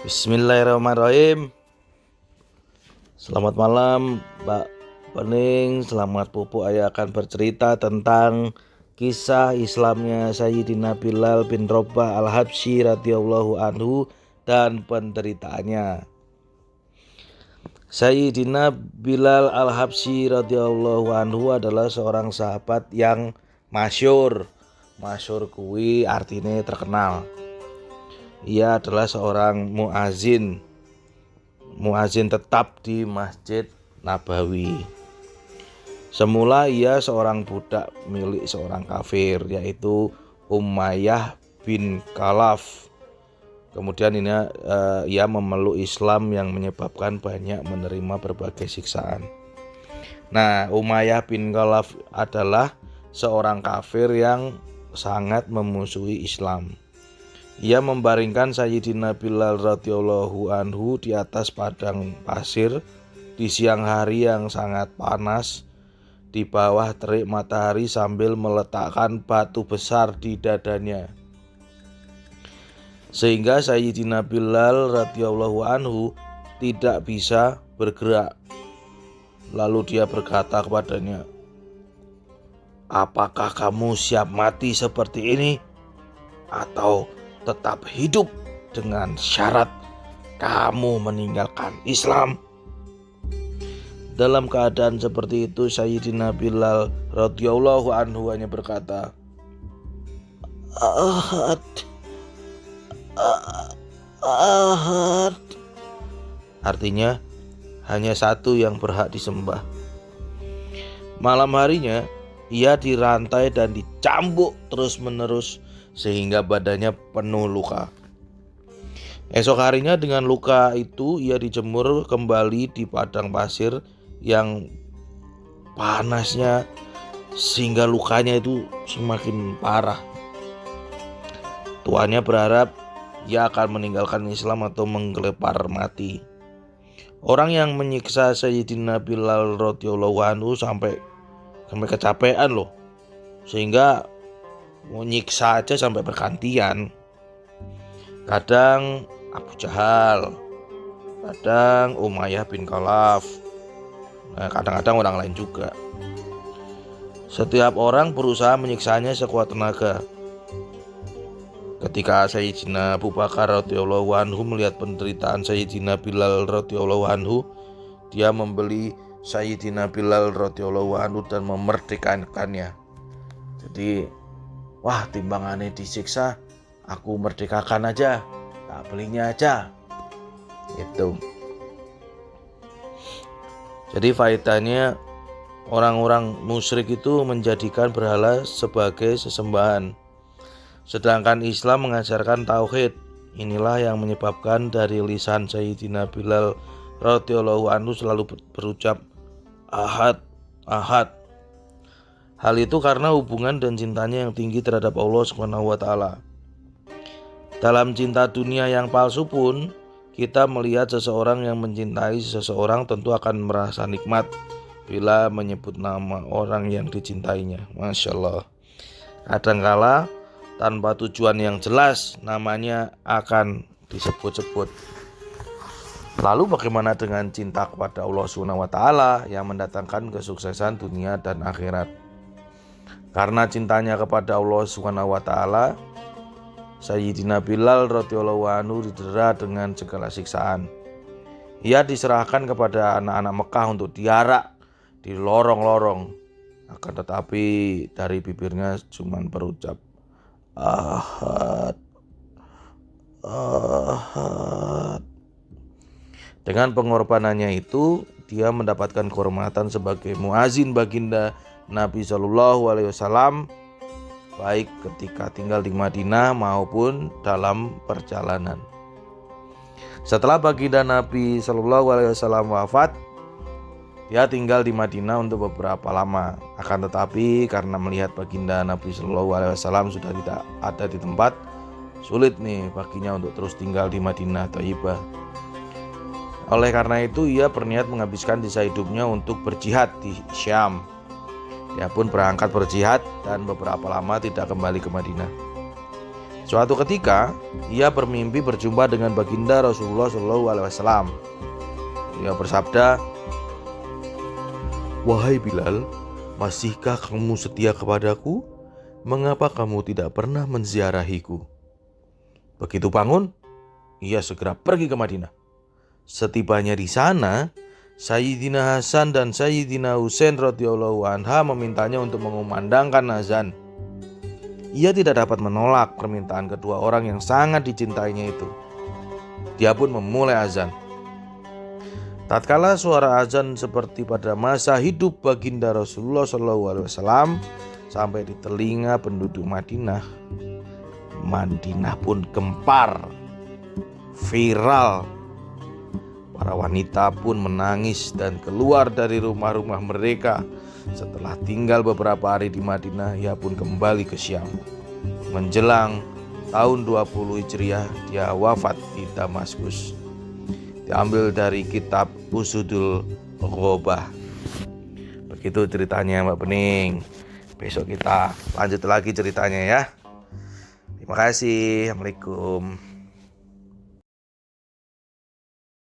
Bismillahirrahmanirrahim. Selamat malam Mbak Pening. Selamat Pupu Ayah akan bercerita tentang kisah Islamnya Sayyidina Bilal bin Rabah al-Habsyi radhiyallahu anhu dan penderitaannya. Sayyidina Bilal al-Habsyi radhiyallahu anhu adalah seorang sahabat yang masyhur. Masyhur kuwi artinya terkenal. Ia adalah seorang muazin tetap di Masjid Nabawi. Semula ia seorang budak milik seorang kafir, yaitu Umayyah bin Khalaf. Kemudian ia memeluk Islam yang menyebabkan banyak menerima berbagai siksaan. Nah, Umayyah bin Khalaf adalah seorang kafir yang sangat memusuhi Islam. Ia membaringkan Sayyidina Bilal radhiyallahu anhu di atas padang pasir di siang hari yang sangat panas di bawah terik matahari sambil meletakkan batu besar di dadanya. Sehingga Sayyidina Bilal radhiyallahu anhu tidak bisa bergerak. Lalu dia berkata kepadanya, "Apakah kamu siap mati seperti ini? Atau tetap hidup dengan syarat kamu meninggalkan Islam?" Dalam keadaan seperti itu, Sayyidina Bilal radhiyallahu anhu hanya berkata, "Ahad, ahad." Artinya, hanya satu yang berhak disembah. Malam harinya, ia dirantai dan dicambuk terus-menerus sehingga badannya penuh luka. Esok harinya dengan luka itu ia dijemur kembali di padang pasir yang panasnya sehingga lukanya itu semakin parah. Tuannya berharap ia akan meninggalkan Islam atau menggelepar mati. Orang yang menyiksa Sayyidina Bilal radhiyallahu anhu sampai kecapean loh, sehingga mau nyiksa aja sampai bergantian. Kadang Abu Jahal, kadang Umayyah bin Khalaf, kadang-kadang orang lain juga. Setiap orang berusaha menyiksanya sekuat tenaga. Ketika Sayyidina Abu Bakar radhiyallahu anhu melihat penderitaan Sayyidina Bilal radhiyallahu anhu, dia membeli Sayyidina Bilal radhiyallahu anhu dan memerdekakannya. Jadi, wah, timbangannya disiksa, aku merdekakan aja, tak belinya aja. Gitu. Jadi faedahnya, orang-orang musyrik itu menjadikan berhala sebagai sesembahan. Sedangkan Islam mengajarkan tauhid. Inilah yang menyebabkan dari lisan Sayyidina Bilal radhiyallahu anhu selalu berucap ahad, ahad. Hal itu karena hubungan dan cintanya yang tinggi terhadap Allah SWT. Dalam cinta dunia yang palsu pun, kita melihat seseorang yang mencintai seseorang tentu akan merasa nikmat bila menyebut nama orang yang dicintainya. Masya Allah. Kadangkala tanpa tujuan yang jelas namanya akan disebut-sebut. Lalu bagaimana dengan cinta kepada Allah SWT yang mendatangkan kesuksesan dunia dan akhirat? Karena cintanya kepada Allah SWT, Sayyidina Bilal radhiyallahu anhu didera dengan segala siksaan. Ia diserahkan kepada anak-anak Mekah untuk diarak di lorong-lorong. Akan tetapi dari bibirnya cuma berucap ahad, ahad. Dengan pengorbanannya itu, dia mendapatkan kehormatan sebagai muazin baginda Nabi Shallallahu Alaihi Wasallam, baik ketika tinggal di Madinah maupun dalam perjalanan. Setelah baginda Nabi Shallallahu Alaihi Wasallam wafat, dia tinggal di Madinah untuk beberapa lama. Akan tetapi karena melihat baginda Nabi Shallallahu Alaihi Wasallam sudah tidak ada di tempat, sulit nih baginya untuk terus tinggal di Madinah Thayyibah. Oleh karena itu ia berniat menghabiskan sisa hidupnya untuk berjihad di Syam. Dia pun berangkat berjihad dan beberapa lama tidak kembali ke Madinah. Suatu ketika ia bermimpi berjumpa dengan baginda Rasulullah SAW. Ia bersabda, "Wahai Bilal, masihkah kamu setia kepadaku? Mengapa kamu tidak pernah menziarahiku?" Begitu bangun, ia segera pergi ke Madinah. Setibanya di sana, Sayyidina Hasan dan Sayyidina Husain radhiyallahu anha memintanya untuk mengumandangkan azan. Ia tidak dapat menolak permintaan kedua orang yang sangat dicintainya itu. Dia pun memulai azan. Tatkala suara azan seperti pada masa hidup baginda Rasulullah SAW sampai di telinga penduduk Madinah, Madinah pun gempar, viral. Para wanita pun menangis dan keluar dari rumah-rumah mereka. Setelah tinggal beberapa hari di Madinah, ia pun kembali ke Syam. Menjelang tahun 20 Hijriah, dia wafat di Damaskus. Diambil dari kitab Usudul Ghobah. Begitu ceritanya Mbak Bening. Besok kita lanjut lagi ceritanya ya. Terima kasih. Assalamualaikum.